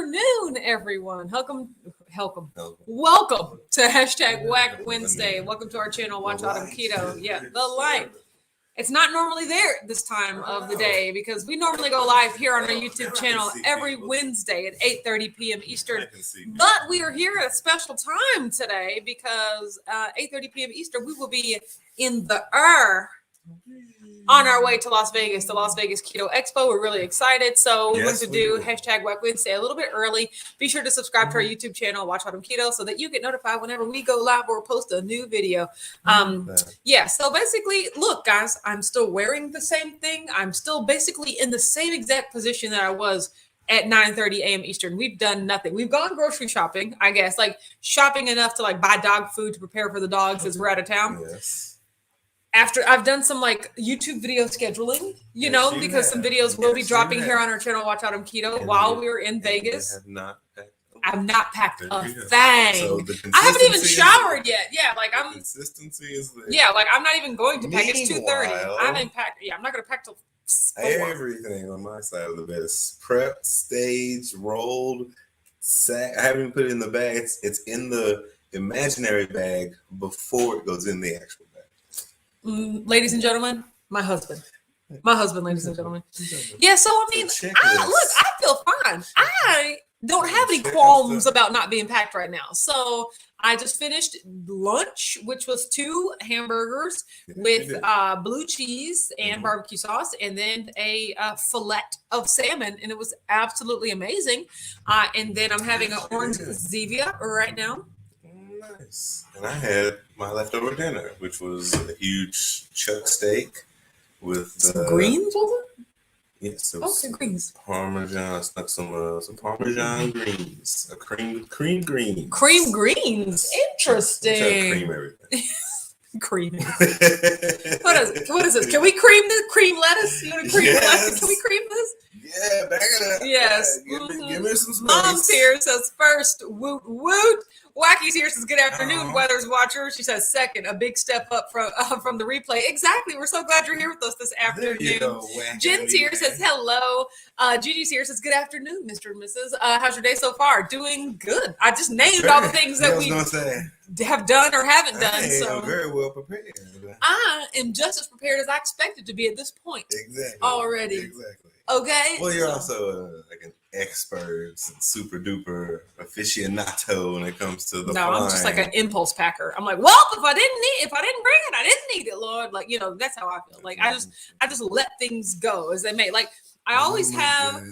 afternoon, everyone. Welcome to hashtag Whack Wednesday. Welcome to our channel, Watch Autumn Keto. Yeah, the light. It's not normally there this time of the day because we normally go live here on our YouTube channel every Wednesday at 8:30 p.m. Eastern. But we are here at a special time today because 8:30 p.m. Eastern, we will be in the on our way to Las Vegas, the Las Vegas Keto Expo. We're really excited. So we wanted to do hashtag Whack Wednesday a little bit early. Be sure to subscribe to our YouTube channel, Watch Autumn Keto, so that you get notified whenever we go live or post a new video. Yeah, so basically, look, guys, I'm still wearing the same thing. I'm still basically in the same exact position that I was at 9:30 a.m. Eastern. We've done nothing. We've gone grocery shopping, I guess, like shopping enough to like buy dog food to prepare for the dogs as we're out of town. Yes. After I've done some like YouTube video scheduling, because some videos will be dropping here on our channel, Watch Autumn Keto, while we were in Vegas. I've not packed a thing. So I haven't even showered yet. Yeah, like I'm. Consistency is there. Yeah, like I'm not even going to pack. It's 2:30. I haven't packed. Yeah, I'm not going to pack till 4. Everything on my side of the bed is prepped, staged, rolled, sack. I haven't even put it in the bag. It's in the imaginary bag before it goes in the actual bag. Ladies and gentlemen, my husband, ladies and gentlemen. Yeah, so I mean, I feel fine. I don't have any qualms about not being packed right now. So I just finished lunch, which was 2 hamburgers with blue cheese and barbecue sauce, and then a fillet of salmon, and it was absolutely amazing. And then I'm having an orange Zevia right now. Nice. And I had my leftover dinner, which was a huge chuck steak with some greens, was it? Yes, greens. Parmesan. I snuck some Parmesan greens, cream greens. Cream greens. Interesting. Cream everything. Cream. What is this? Can we cream this? Cream lettuce? You want to cream lettuce? Can we cream this? Yeah, back it up. Yes. Give me some space. Mom's here says first, woot woot. Wacky's here says good afternoon, Weathers Watcher. She says second, a big step up from the replay. Exactly. We're so glad you're here with us this afternoon. Jen's here says hello. Gigi's here says good afternoon, Mr. and Mrs. How's your day so far? Doing good. I just named all the things that we have done or haven't done. So very well prepared. I am just as prepared as I expected to be at this point. Exactly. Already. Exactly. Okay. Well, you're also like an expert and super duper aficionado when it comes to the flying. I'm just like an impulse packer. I'm like, well, if I didn't bring it, I didn't need it, Lord. Like, that's how I feel. Like I just let things go as they may. Like I always have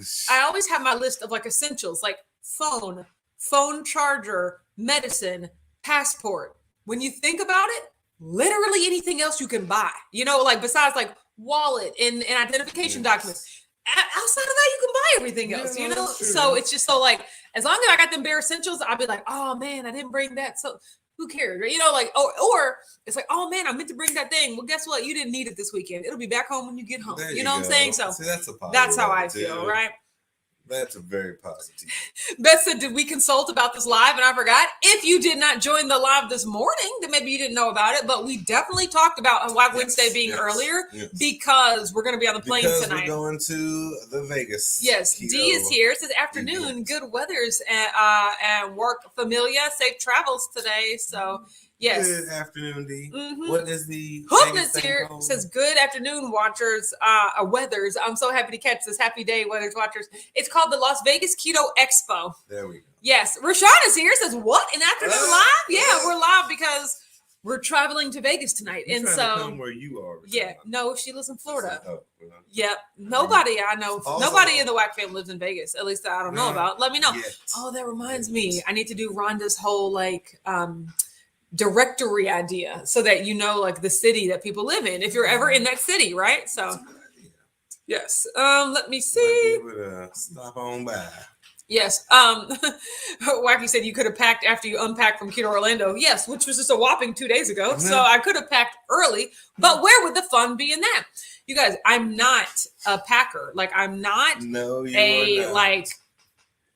my list of like essentials, like phone charger, medicine, passport. When you think about it, literally anything else you can buy, like besides like wallet and identification documents. Outside of that, you can buy everything else, So it's just so like, as long as I got them bare essentials, I'll be like, oh man, I didn't bring that. So who cares? Like, or it's like, oh man, I meant to bring that thing. Well, guess what? You didn't need it this weekend. It'll be back home when you get home. You know what I'm saying? So see, that's how I feel, right? That's a very positive. Beth said, did we consult about this live? And I forgot. If you did not join the live this morning, then maybe you didn't know about it. But we definitely talked about Whack Wednesday being earlier because we're going to be on the plane tonight. We're going to the Vegas. Yes. Keto. D is here. It says afternoon. Good weathers and work familia. Safe travels today. So yes. Good afternoon, D. What is the Hookness here? Says good afternoon, watchers, weathers. I'm so happy to catch this. Happy day, weathers watchers. It's called the Las Vegas Keto Expo. There we go. Yes. Rashawn is here. Says what? An afternoon live? Yeah, we're live because we're traveling to Vegas tonight. You're and to so come where you are. Yeah. No, she lives in Florida. Yep. Nobody I know. Nobody in the Whack family lives in Vegas. At least I don't know about. Let me know. Oh, that reminds me. I need to do Rhonda's whole like directory idea so that like the city that people live in if you're ever in that city, right? So yes. Let me see. Stop on by. Yes. Wacky said you could have packed after you unpacked from Keto Orlando. Yes, which was just a whopping 2 days ago. So I could have packed early, but where would the fun be in that? You guys, I'm not a packer. Like I'm not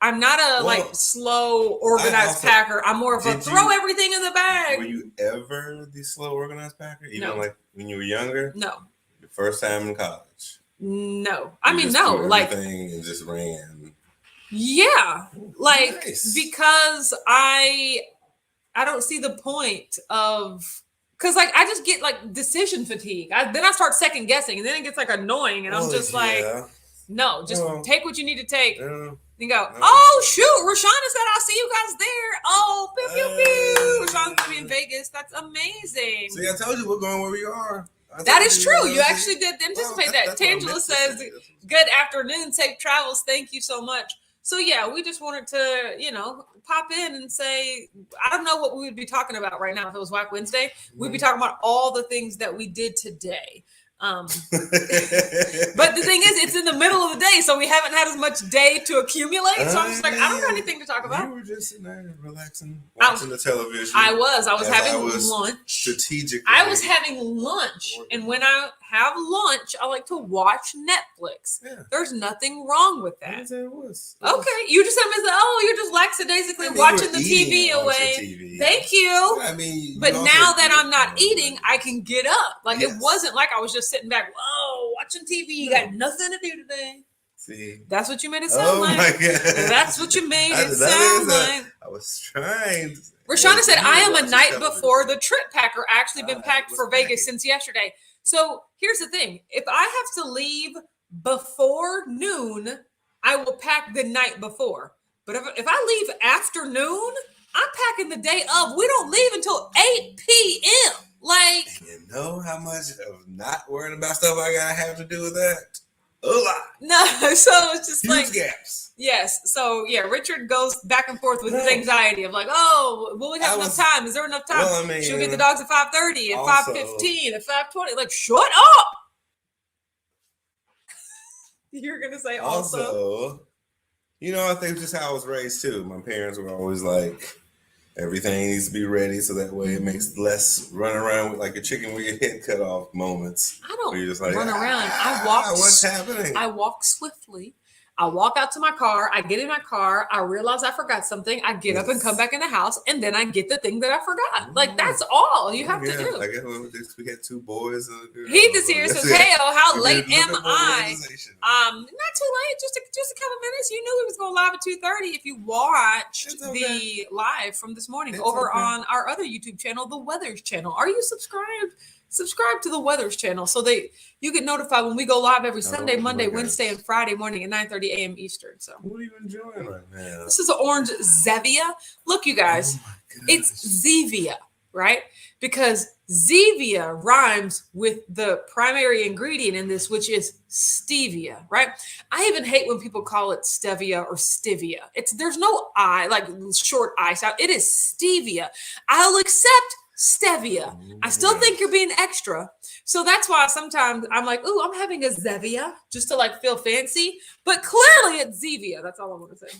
I'm not a slow organized packer. I'm more of a throw everything in the bag. Were you ever the slow organized packer? Even like when you were younger? No. Your first time in college? No. I mean, no. Like everything and just ran. Yeah, like Nice. because I don't see the point of because like I just get like decision fatigue. Then I start second guessing, and then it gets like annoying, and I'm just like, no, just take what you need to take. And go, oh shoot, Rashonda said I'll see you guys there. Oh, pew pew pew. Rashonda's gonna be in Vegas. That's amazing. See, I told you we're going where we are. That is true. You actually did anticipate that. Tangela says, good afternoon, safe travels. Thank you so much. So yeah, we just wanted to, pop in and say, I don't know what we would be talking about right now if it was Whack Wednesday. We'd be talking about all the things that we did today. But the thing is, it's in the middle of the day, so we haven't had as much day to accumulate. So I'm just like, I don't got anything to talk about. You were just sitting there relaxing, watching the television. I was having lunch. Strategically. I was having lunch, and when I have lunch, I like to watch Netflix. Yeah. There's nothing wrong with that. It was. Okay, you just said, you're just lackadaisically watching the TV away. TV. Thank you. I mean, but now that I'm not eating, I can get up. Like it wasn't like I was just sitting back, watching TV. You got nothing to do today. See, that's what you made it sound like. My God. That's what you made it sound like. I was trying. Rashonda said, I am a night before the trip packer. Actually been packed for Vegas since yesterday. So here's the thing. If I have to leave before noon, I will pack the night before. But if I leave after noon, I'm packing the day of. We don't leave until 8 p.m. Like, you know how much of not worrying about stuff I gotta have to do with that? A lot. No, so it's just huge like gaps. Yes. So yeah, Richard goes back and forth with his anxiety of like, will we have enough time? Is there enough time? Well, I mean, she'll get the dogs at 5:30, at 5:15, at 5:20. Like, shut up. You're gonna say also. I think just how I was raised too. My parents were always like, everything needs to be ready, so that way it makes less run around with like a chicken with your head cut off moments. I don't you're just like, run around. I walk. What's happening? I walk swiftly. I walk out to my car. I get in my car. I realize I forgot something. I get up and come back in the house, and then I get the thing that I forgot. Like, that's all you have to do. I guess we got two boys. Heath is here. Says, "Hey, how late am I? Not too late. Just a couple minutes. You knew we was going live at 2:30. If you watched the live from this morning on our other YouTube channel, the Weathers channel. Are you subscribed? Subscribe to the Weathers channel so that you get notified when we go live every Sunday, Monday, Wednesday, and Friday morning at 9:30 a.m. Eastern. So what are you enjoying right now? This is an orange Zevia. Look, you guys, it's Zevia, right? Because Zevia rhymes with the primary ingredient in this, which is stevia, right? I even hate when people call it stevia or stevia. There's no I, like short I sound. It is stevia. I'll accept stevia. I still think you're being extra. So that's why sometimes I'm like, ooh, I'm having a Zevia just to like feel fancy. But clearly it's Zevia. That's all I want to say.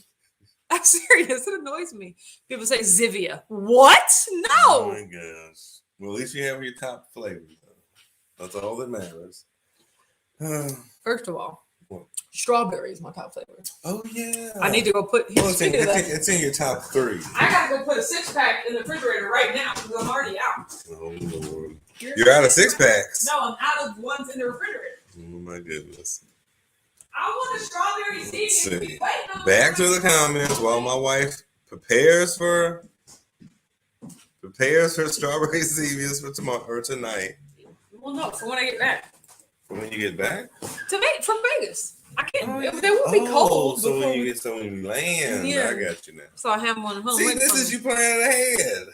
I'm serious. It annoys me. People say Zevia. What? No. Oh my gosh. Well, at least you have your top flavors. That's all that matters. First of all, strawberry is my top flavor. Oh yeah. I need to go put. It's in your top 3. I gotta go put a 6-pack in the refrigerator right now because I'm already out. Oh Lord. You're out of 6-packs. No, I'm out of ones in the refrigerator. Oh my goodness. I want a strawberry seed. Back to the comments while my wife prepares for strawberry zevias for tomorrow or tonight. Well, no, for when I get back. When you get back? From Vegas. I can't. They won't be cold. So when you land, I got you now. So I have one at home. See, this is you planning ahead.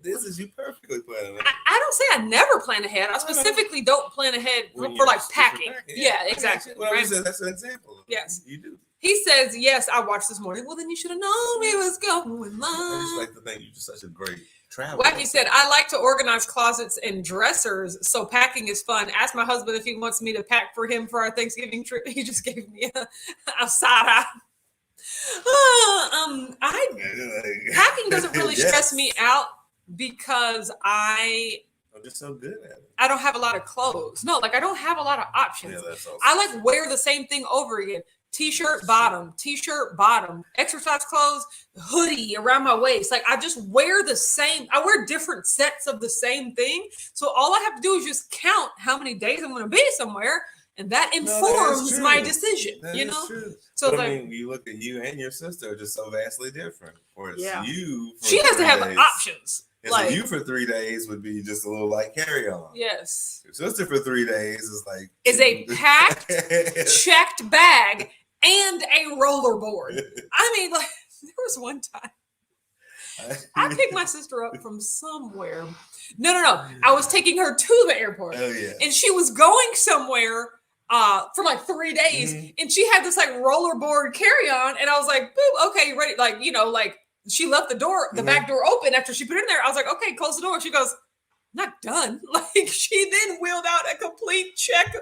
This is you perfectly planning ahead. I don't say I never plan ahead. I specifically don't plan ahead for like packing. Yeah, exactly. Well, right? That's an example. Yes. You do. He says, yes, I watched this morning. Well, then you should have known it was going live. I just like to think you're just such a great traveler. Wacky said, I like to organize closets and dressers, so packing is fun. Ask my husband if he wants me to pack for him for our Thanksgiving trip. He just gave me a side eye. Packing doesn't really stress me out because I'm just so good at it. I don't have a lot of clothes. No, like I don't have a lot of options. Yeah, that's awesome. I like wear the same thing over again. T-shirt bottom, exercise clothes, hoodie around my waist. Like I just wear the same. I wear different sets of the same thing. So all I have to do is just count how many days I'm going to be somewhere, And that No, informs that is my true. decision, That you is know? true. So But like, I mean, you look at you and your sister are just so vastly different. Whereas Yeah. you, for she has to 3 have days, options. and so Like, you for 3 days would be just a little like carry on. yes. Your sister for 3 days is like Is a packed, checked bag and a rollerboard. I mean, like, there was one time I picked my sister up from somewhere. No. I was taking her to the airport. Oh yeah. And she was going somewhere for like 3 days. Mhm. And she had this like rollerboard carry-on. And I was like, boop, okay, you ready? Like, you know, like she left the door, the back door open after she put it in there. I was like, okay, close the door. She goes, not done. Like she then wheeled out a complete checked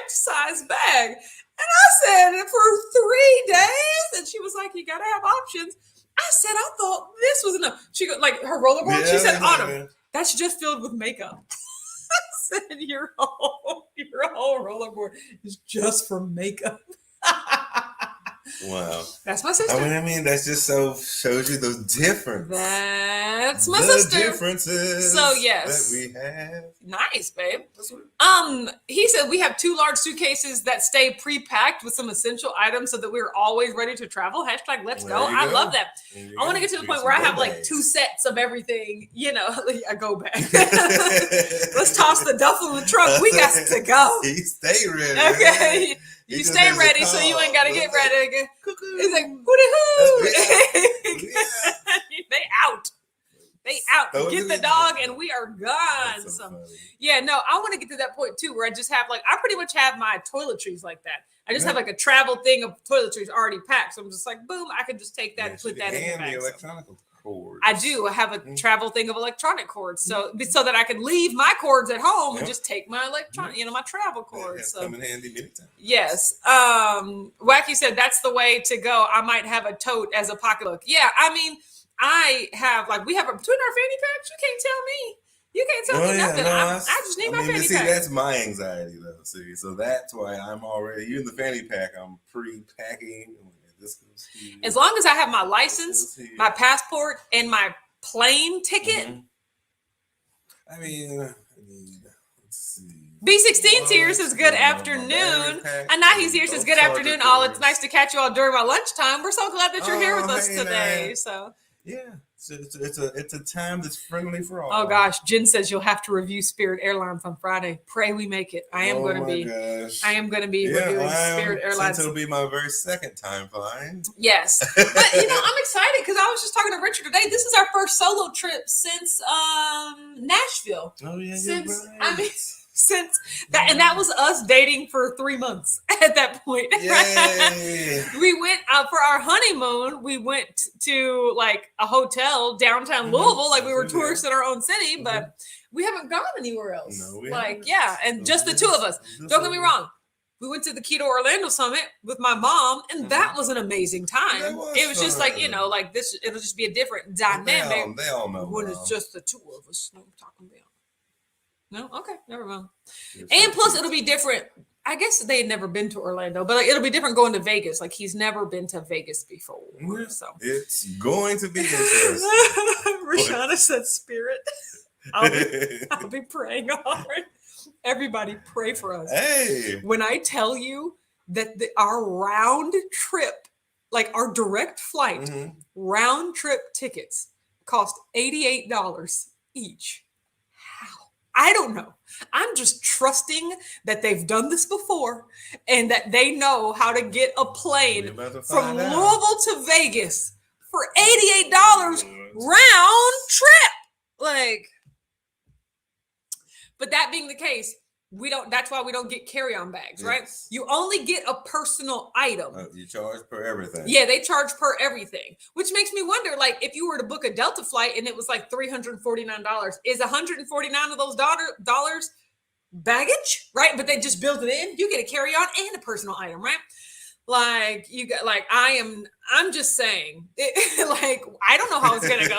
size bag. And I said, for 3 days? And she was like, you gotta have options. I said, I thought this was enough. She go like her rollerboard. She said, Autumn, that's just filled with makeup. I said, your whole rollerboard is just for makeup. Wow. That's my sister. I mean, that's just so shows you the difference. That's my the sister. differences. So yes, that we have. Nice, babe. He said we have 2 large suitcases that stay pre-packed with some essential items so that we're always ready to travel. # let's go. I love that. I want to get to the point where I have like 2 sets of everything. You know, I go back. Let's toss the duffel in the trunk. We got to go. He stay ready. Okay. You stay ready so you ain't got to get ready again. It's like, hooty-hoo. They out. Get the dog and we are gone. So yeah, no, I want to get to that point too where I just have like, I pretty much have my toiletries like that. I just have like a travel thing of toiletries already packed. So I'm just like, boom, I can just take that and put that in the bag. And the electronic cords. I do. I have a travel thing of electronic cords. So that I can leave my cords at home and just take my electronic, my travel cords. So come in handy many times. Yes. Wacky said that's the way to go. I might have a tote as a pocketbook. Yeah, I mean, I have we have between our fanny packs. You can't tell me. You can't tell me nothing. No, I just need my fanny pack. That's my anxiety though. See, so that's why I'm already even the fanny pack. I'm pre-packing. As long as I have my license, my passport, and my plane ticket. I mean, let's see. B16's here says good afternoon. And now he's here says good afternoon all. It's nice to catch you all during my lunchtime. We're so glad that you're here with us today. Man. So yeah, it's a time that's friendly for all. Oh gosh, Jen says you'll have to review Spirit Airlines on Friday. Pray we make it. I am going to be reviewing Spirit Airlines. Since it'll be my very second time flying. Yes, but I'm excited because I was just talking to Richard today. This is our first solo trip since Nashville. Oh yeah, since that, and that was us dating for 3 months at that point. Yay. We went for our honeymoon. We went to like a hotel downtown Louisville, like we were tourists in our own city, but we haven't gone anywhere else. No, and just the 2 of us. Don't get me wrong. We went to the Keto Orlando Summit with my mom, and that was an amazing time. It was just like, like this, it'll just be a different dynamic. They all know when it's just the 2 of us. No, talking about. No? Okay, never mind. And plus, it'll be different. I guess they had never been to Orlando, but it'll be different going to Vegas. Like, he's never been to Vegas before. So it's going to be interesting. Rashana said spirit. I'll be praying hard. Everybody pray for us. Hey. When I tell you that our round trip, like our direct flight, round trip tickets cost $88 each. I don't know. I'm just trusting that they've done this before and that they know how to get a plane from Louisville to Vegas for $88 round trip. But that being the case, that's why we don't get carry-on bags, right? You only get a personal item. You charge per everything. Yeah, they charge per everything, which makes me wonder, like, if you were to book a Delta flight and it was like $349, is $149 of those dollars baggage, right? But they just build it in. You get a carry-on and a personal item, right? Like, you got, like, I'm just saying, I don't know how it's going to go.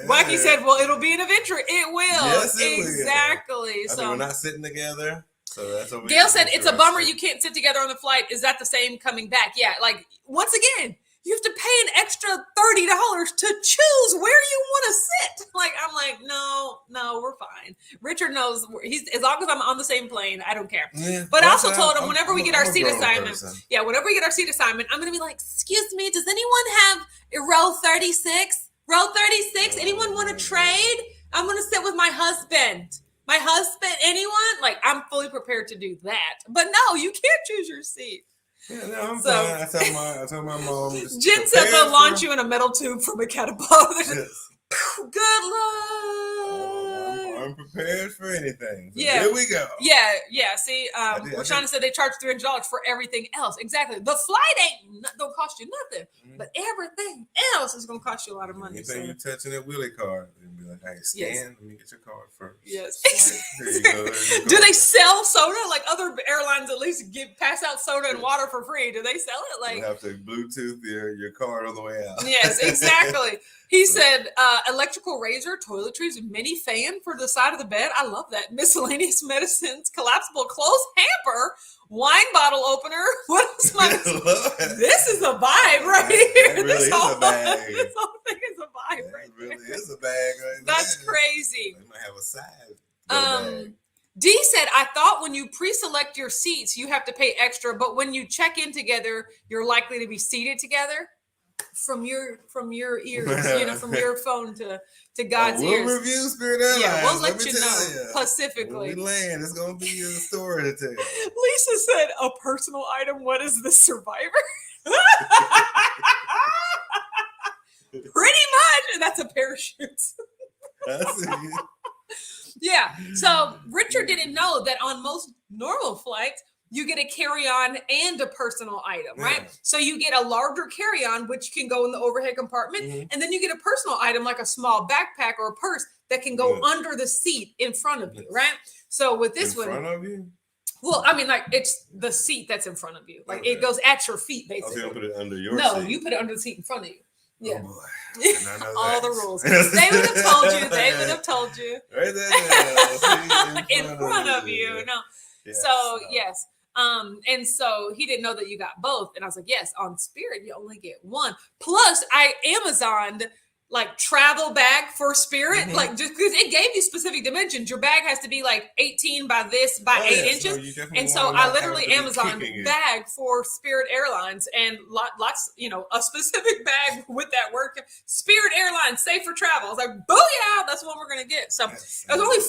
Wacky said, well, it'll be an adventure. It will. Yes, it exactly. will. So we're not sitting together. So that's what Gail said, it's a bummer you can't sit together on the flight. Is that the same coming back? Yeah. Like, once again, you have to pay an extra $30 to choose where you want to sit. Like, I'm like, no, we're fine. Richard knows knows he's as long as I'm on the same plane, I don't care. Yeah, But I also told him whenever we get our seat assignment, whenever we get our seat assignment, I'm gonna be like, excuse me, does anyone have a row 36? Row 36? Anyone want to trade? I'm gonna sit with my husband. My husband, anyone? Like, I'm fully prepared to do that. But no, you can't choose your seat. Yeah, no, I'm fine. I told my mom. Jen said they'll launch you in a metal tube from a catapult. Good luck. I'm prepared for anything. So yeah. Here we go. Yeah. See, Rashana said they charge $300 for everything else. Exactly. The flight don't cost you nothing, but everything else is going to cost you a lot of money. Anything you're touching that wheelie card, and be like, hey, scan, let me get your card first. Yes. There you go. Do they sell soda? Like other airlines at least pass out soda and water for free. Do they sell it? Like, you have to Bluetooth your card on the way out. Yes, exactly. He said electrical razor, toiletries, mini fan for the side of the bed. I love that. Miscellaneous medicines, collapsible clothes hamper, wine bottle opener. What else? This is a vibe right here. This whole bag. This whole thing is a vibe right here. Really is a bag right That's crazy. They might have a side. D said, I thought when you pre-select your seats, you have to pay extra, but when you check in together, you're likely to be seated together. From your ears, from your phone to God's ears. We'll review Spirit Airlines. Yeah, we'll let you know specifically. When we land, it's going to be a story to tell. Lisa said, a personal item. What is the Survivor? Pretty much. And that's a parachute. Yeah. So Richard didn't know that on most normal flights, you get a carry-on and a personal item, right? Yeah. So you get a larger carry-on, which can go in the overhead compartment, and then you get a personal item like a small backpack or a purse that can go under the seat in front of you, right? So with this one, in front of you? Well, I mean, like it's the seat that's in front of you, like it goes at your feet, basically. Oh, so you don't put it under your seat? No, you put it under the seat in front of you. Yeah. Oh boy. All the rules. They would have told you. They would have told you. Right there. In front of you. No. Yes. So yes. And so he didn't know that you got both. And I was like, yes, on Spirit, you only get one. Plus, I Amazoned like travel bag for Spirit, like just because it gave you specific dimensions. Your bag has to be like 18 by 8 inches. And so I literally Amazoned bag for Spirit Airlines and lots, a specific bag with that word. Spirit Airlines, safe for travel. I was like, booyah, that's what we're going to get. So it was only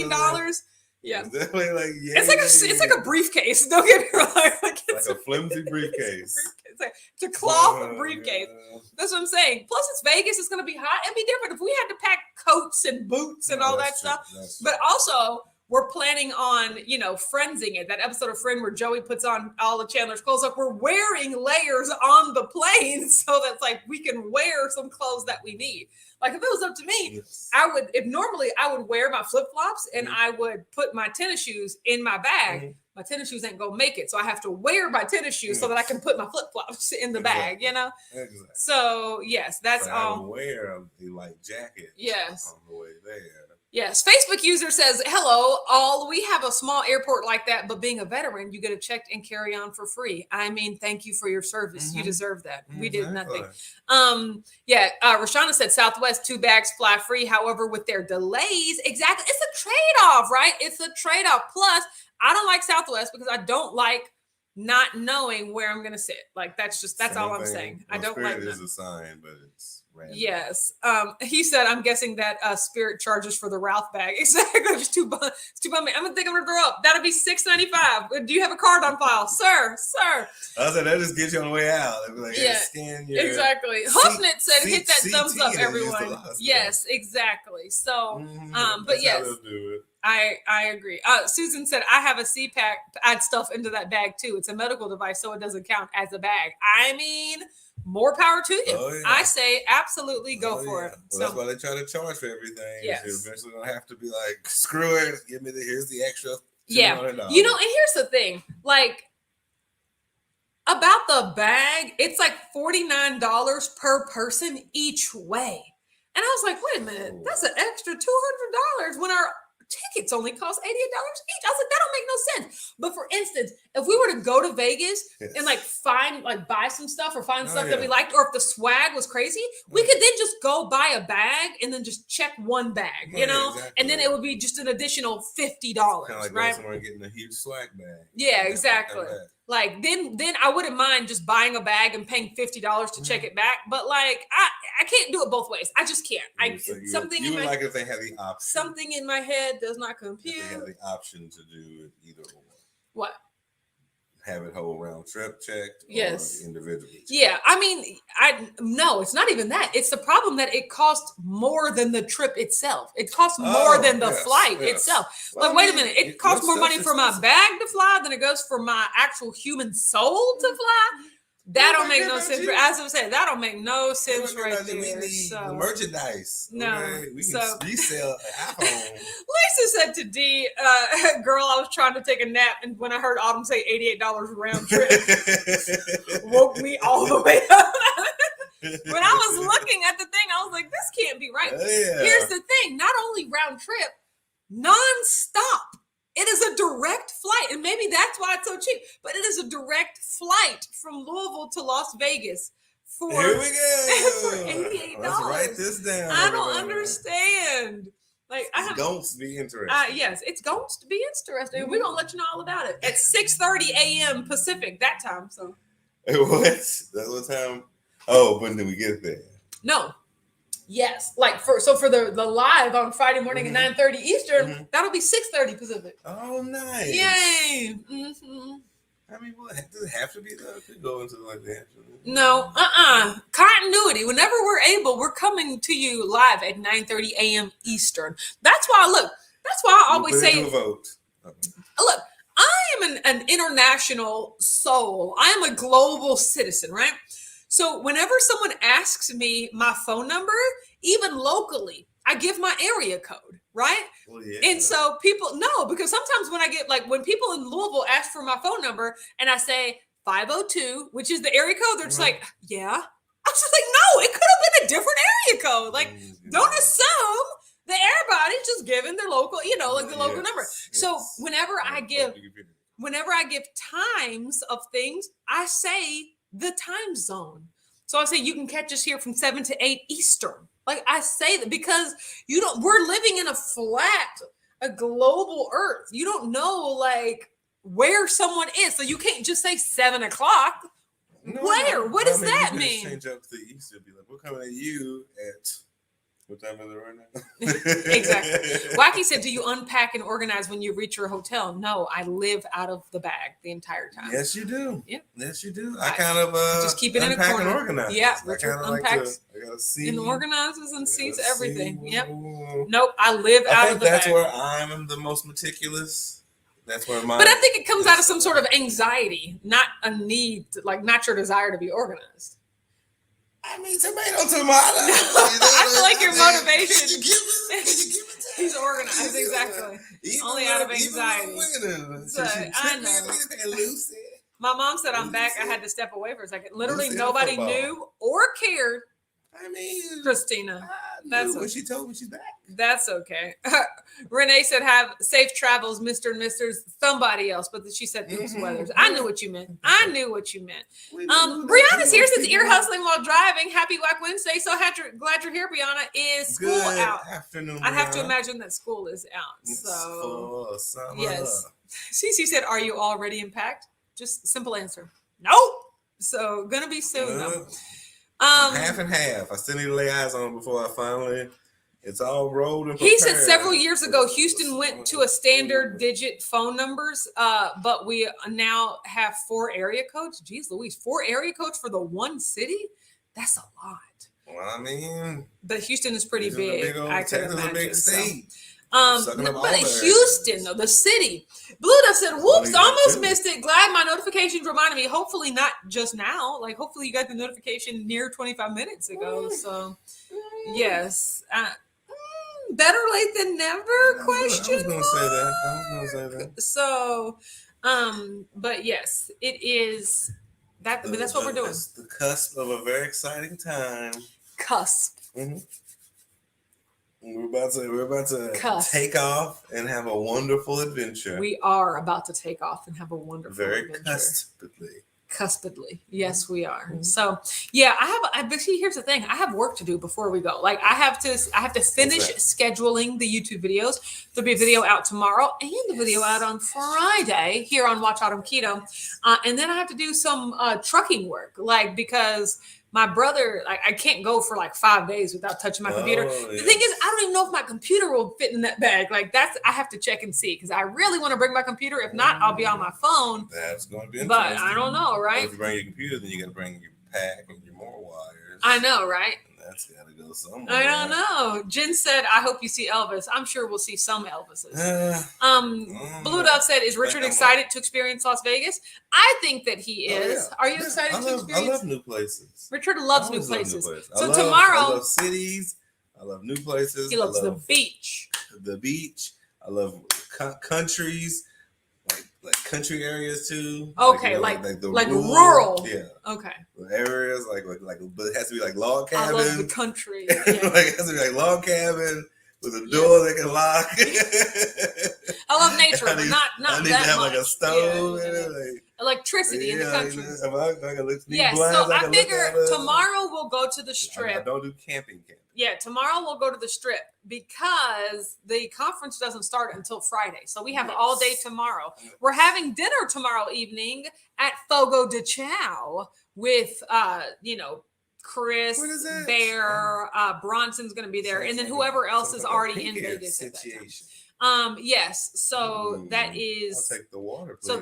$14. Yeah, it's like a briefcase. Don't get me wrong. Like it's like a flimsy briefcase. It's a cloth briefcase. Yeah. That's what I'm saying. Plus, it's Vegas. It's going to be hot. It'd be different if we had to pack coats and boots and all that stuff. But also, we're planning on, friendsing it. That episode of Friend where Joey puts on all of Chandler's clothes. Like we're wearing layers on the plane, so that's like we can wear some clothes that we need. Like if it was up to me, I would wear my flip-flops and I would put my tennis shoes in my bag. My tennis shoes ain't gonna make it. So I have to wear my tennis shoes so that I can put my flip-flops in the bag, Exactly. So yes, that's all. Wear a light jacket. Yes. On the way there. Yes. Facebook user says, hello, all. We have a small airport like that, but being a veteran, you get a checked and carry on for free. I mean, thank you for your service. You deserve that. We did nothing. Rashana said Southwest 2 bags fly free. However, with their delays, exactly. It's a trade-off, right? It's a trade-off. Plus, I don't like Southwest because I don't like not knowing where I'm going to sit. Like that's all I'm saying. I don't like that. It is a sign, but it's random. Yes. He said, I'm guessing that Spirit charges for the Ralph bag. Exactly. It's too bummy. I'm going to throw up. That'll be $6.95. Do you have a card on file? Sir. I said, that just gets you on the way out. Like, scan your exactly. Husnet said, hit that thumbs up, everyone. Yes, exactly. So, but yes. I agree. Susan said, I have a CPAP. Add stuff into that bag too. It's a medical device, so it doesn't count as a bag. I mean, more power to you. Oh, yeah. I say absolutely go for it. Well, that's why they try to charge for everything. Yes. You're eventually going to have to be like, screw it. Here's the extra $200. Yeah. And here's the thing. Like, about the bag, it's like $49 per person each way. And I was like, wait a minute, that's an extra $200 when our tickets only cost $88 each. I was like, that don't make no sense. But for instance, if we were to go to Vegas and buy some stuff or find stuff that we liked, or if the swag was crazy, we could then just go buy a bag and then just check one bag, exactly. And then it would be just an additional $50, kind of like right? Somewhere getting a huge swag bag. Yeah, exactly. Like then I wouldn't mind just buying a bag and paying $50 to check it back, but like I can't do it both ways. I just can't. You would like if they had the option. Something in my head does not compute. If they had the option to do it either or. What? Have it whole round trip checked. Yes. Or individually. Yeah, I mean, no, it's not even that. It's the problem that it costs more than the trip itself. It costs more than the flight itself. Well, like, wait a minute, it costs more money for my bag to fly than it goes for my actual human soul to fly. That don't make no sense. As I'm saying, that don't make no sense right there. We need merchandise. No, we can resell an iPhone. Lisa said to D, girl, I was trying to take a nap, and when I heard Autumn say $88 round trip, woke me all the way up. When I was looking at the thing, I was like, this can't be right. Yeah. Here's the thing, not only round trip, non-stop. It is a direct flight, and maybe that's why it's so cheap, but it is a direct flight from Louisville to Las Vegas for, here we go. For $88. Let's write this down. I don't understand. Like, it's going to be interesting. Yes, it's going to be interesting. We're going to let you know all about it at 6:30 a.m. Pacific that time. So what? That's what time? Oh, when do we get there? No. Yes, like for the live on Friday morning at 9:30 Eastern, that'll be 6:30 Pacific. Oh, nice! Yay! I mean, what does it have to be though? Could go into like that. No, continuity. Whenever we're able, we're coming to you live at 9:30 a.m. Eastern. That's why I always say, vote. Look, I am an international soul. I am a global citizen, right? So whenever someone asks me my phone number, even locally, I give my area code, right? Well, yeah. And so people know, because sometimes when I get when people in Louisville ask for my phone number and I say 502, which is the area code, they're just like, yeah. I was just like, no, it could have been a different area code. Like, don't assume that everybody's just giving their local, the local number. Yes. So whenever I give times of things, I say the time zone. So I say you can catch us here from 7 to 8 Eastern. Like, I say that because we're living in a global earth. You don't know where someone is. So you can't just say 7 o'clock. No, where? What does that mean? Change up to Eastern. Be like, we're coming at you at what time is it right now? Exactly. Wacky said, do you unpack and organize when you reach your hotel? No, I live out of the bag the entire time. Yes, you do. Yeah. Yes, you do. I kind of just keep it in a corner. And organize. Yeah, Richard unpacks and organizes and sees everything. Yep. Nope, I live out of the bag. That's where I'm the most meticulous. That's where But I think it comes out of some sort of anxiety, not a need, not your desire to be organized. I mean, tomato. I feel like your motivation. He's organized, exactly. Only out of anxiety. I know. My mom said I'm back. I had to step away for a second. Literally, nobody knew or cared. I mean, Christina. That's when she told me she's back. That's okay. Renee said, "Have safe travels, Mr. and Mrs. Somebody else," but she said oops weathers. I knew what you meant. Brianna's here since ear hustling while driving. Happy Whack Wednesday. So glad you're here, Brianna. Is school Good out? Afternoon, I have to imagine that school is out. So yes. Cece said, "Are you already impacted?" Just simple answer. Nope. So gonna be soon though. Half and half. I still need to lay eyes on before I finally. It's all rolled and prepared. He said several years ago, Houston went to a standard digit phone numbers, but we now have 4 area codes. Jeez Louise, 4 area codes for the one city? That's a lot. Well, I mean, but Houston is pretty big. I could imagine. A big state. But Houston, though, the city. Bluda said, whoops, almost missed it. Glad my notifications reminded me. Hopefully not just now. Hopefully you got the notification near 25 minutes ago. So, yes. Better late than never, question mark. I was going to say that. So, but yes, it is. But that's what we're doing. It's the cusp of a very exciting time. Cusp. Mm-hmm. We're about to Cusp. take off and have a wonderful adventure. We are about to take off and have a wonderful Very adventure. cuspidly. Yes, we are. Mhm. So yeah, but see, here's the thing. I have work to do before we go. Like I have to finish scheduling the YouTube videos. There'll be a video out tomorrow and a video out on Friday here on Watch Autumn Keto. And then I have to do some trucking work, like because my brother, like I can't go for like 5 days without touching my computer. The thing is, I don't even know if my computer will fit in that bag. Like I have to check and see because I really want to bring my computer. If not, I'll be on my phone. That's going to be But interesting. I don't know, right? If you bring your computer, then you got to bring your pack and your more wires. I know, right? That's got to go somewhere. I don't know. Jen said, I hope you see Elvis. I'm sure we'll see some Elvises. Blue Dove said, is Richard excited to experience Las Vegas? I think that he is. Are you excited to experience? I love new places. Richard loves new places. So tomorrow. I love cities. I love new places. He loves the beach. The beach. I love countries. Like country areas too. Okay, like rural. Yeah. Okay. Areas like, but it has to be like log cabin. I love the country. Yeah. Like it has to be like log cabin with a door that can lock. I love nature, but not I need that to have much. like a stove. Like electricity in the country. Yes, so I figure tomorrow we'll go to the Strip. I don't do camping. Yeah, tomorrow we'll go to the Strip because the conference doesn't start until Friday. So we have all day tomorrow. We're having dinner tomorrow evening at Fogo de Chao with, Chris, Bear, Bronson's going to be there. And then whoever else is already in Vegas at that time. Yes. So that is. I'll take the water, please. So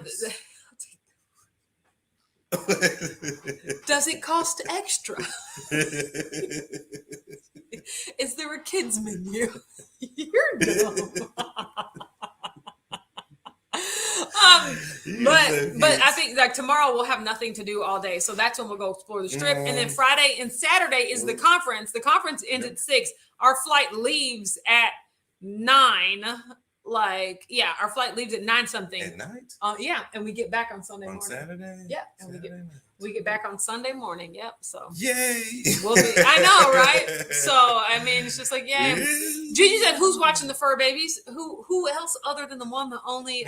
does it cost extra? Is there a kids menu? You're dumb. But I think like tomorrow we'll have nothing to do all day, so that's when we'll go explore the Strip. And then Friday and Saturday is the conference. The conference ends at 6. Our flight leaves at 9. Our flight leaves at 9 something. At night? Yeah, and we get back on Sunday morning. On Saturday? Yeah, and we get back on Sunday morning. Yep. So yay! I know, right? So I mean, it's just like yay. Gigi said, "Who's watching the fur babies? Who else other than the one, the only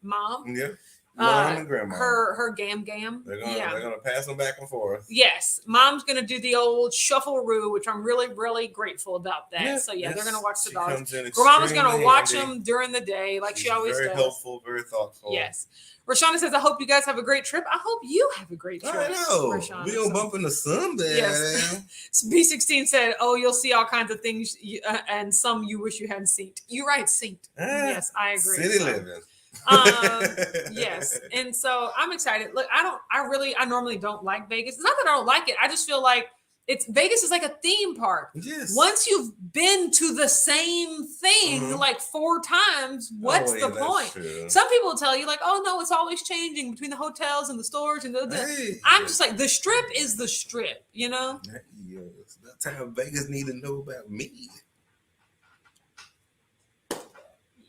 mom? Yeah, mom and grandma. Her gam. They're gonna pass them back and forth. Yes, mom's gonna do the old shuffle-roo, which I'm really, really grateful about that. Yeah, so they're gonna watch the dogs. Grandma's gonna watch them during the day, like she always does. Very helpful, very thoughtful. Yes. Rashana says, I hope you guys have a great trip. I hope you have a great trip. I know. Rashana, we gonna bump into someday. Yes. B16 said, oh, you'll see all kinds of things and some you wish you hadn't seen. You're right, seen. Yes, I agree. City living. Yes. And so I'm excited. Look, I normally don't like Vegas. It's not that I don't like it. I just feel like Vegas is like a theme park. Yes. Once you've been to the same thing like 4 times, what's the point? True. Some people will tell you like, oh no, it's always changing between the hotels and the stores and I'm just like, the Strip is the Strip, you know? Yes. That's how Vegas need to know about me.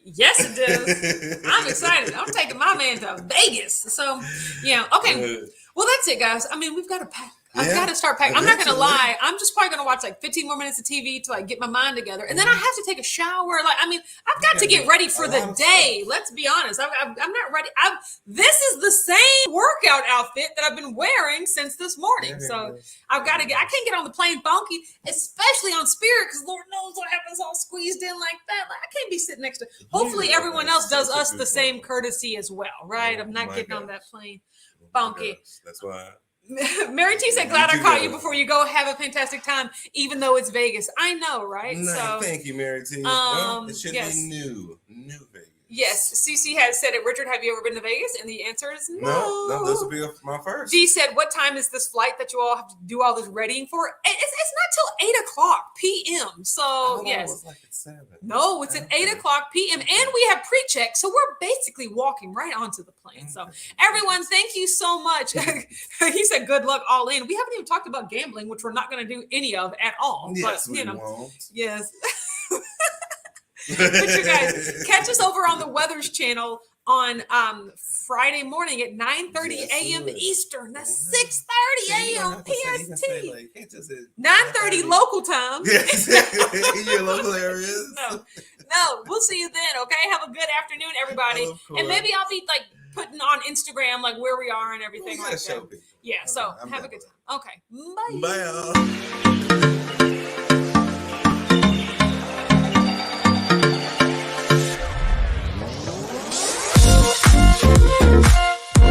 Yes, it does. I'm excited. I'm taking my man to Vegas. So, yeah. Okay. Well, that's it, guys. I mean, we've got to pack. I've got to start packing. I'm not going to lie. I'm just probably going to watch like 15 more minutes of TV to like get my mind together. And then I have to take a shower. I've got to get ready for the day. Let's be honest. I'm not ready. This is the same workout outfit that I've been wearing since this morning. So I can't get on the plane funky, especially on Spirit, because Lord knows what happens all squeezed in like that. I can't be sitting next to, hopefully everyone else does us the same courtesy as well, right? I'm not getting on that plane funky. That's why. Mary T said, glad I caught you before you go. Have a fantastic time, even though it's Vegas. I know, right? No, so thank you, Mary T. It should be new Vegas. Yes, CC has said it. Richard, have you ever been to Vegas? And the answer is no. No, this will be my first. Dee said, what time is this flight that you all have to do all this readying for? It's not till 8:00 p.m. So, yes. It's like at 7. No, it's at 8:00 p.m. And we have pre-check. So we're basically walking right onto the plane. So everyone, thank you so much. He said, good luck all in. We haven't even talked about gambling, which we're not going to do any of at all. Yes, but, won't. Yes. But you guys, catch us over on the Weathers channel on Friday morning at 9:30 Yes, a.m. sir. Eastern. That's Wow. 6:30 You don't a.m. have to say- you can say, PST. like, you can't just say 9:30 local time. Yes, in your local areas. No, we'll see you then. Okay, have a good afternoon, everybody. Of course. And maybe I'll be like putting on Instagram like where we are and everything We gotta like show that. people. Yeah. Okay, So I'm have a down good with time. Okay. Bye. Bye, y'all.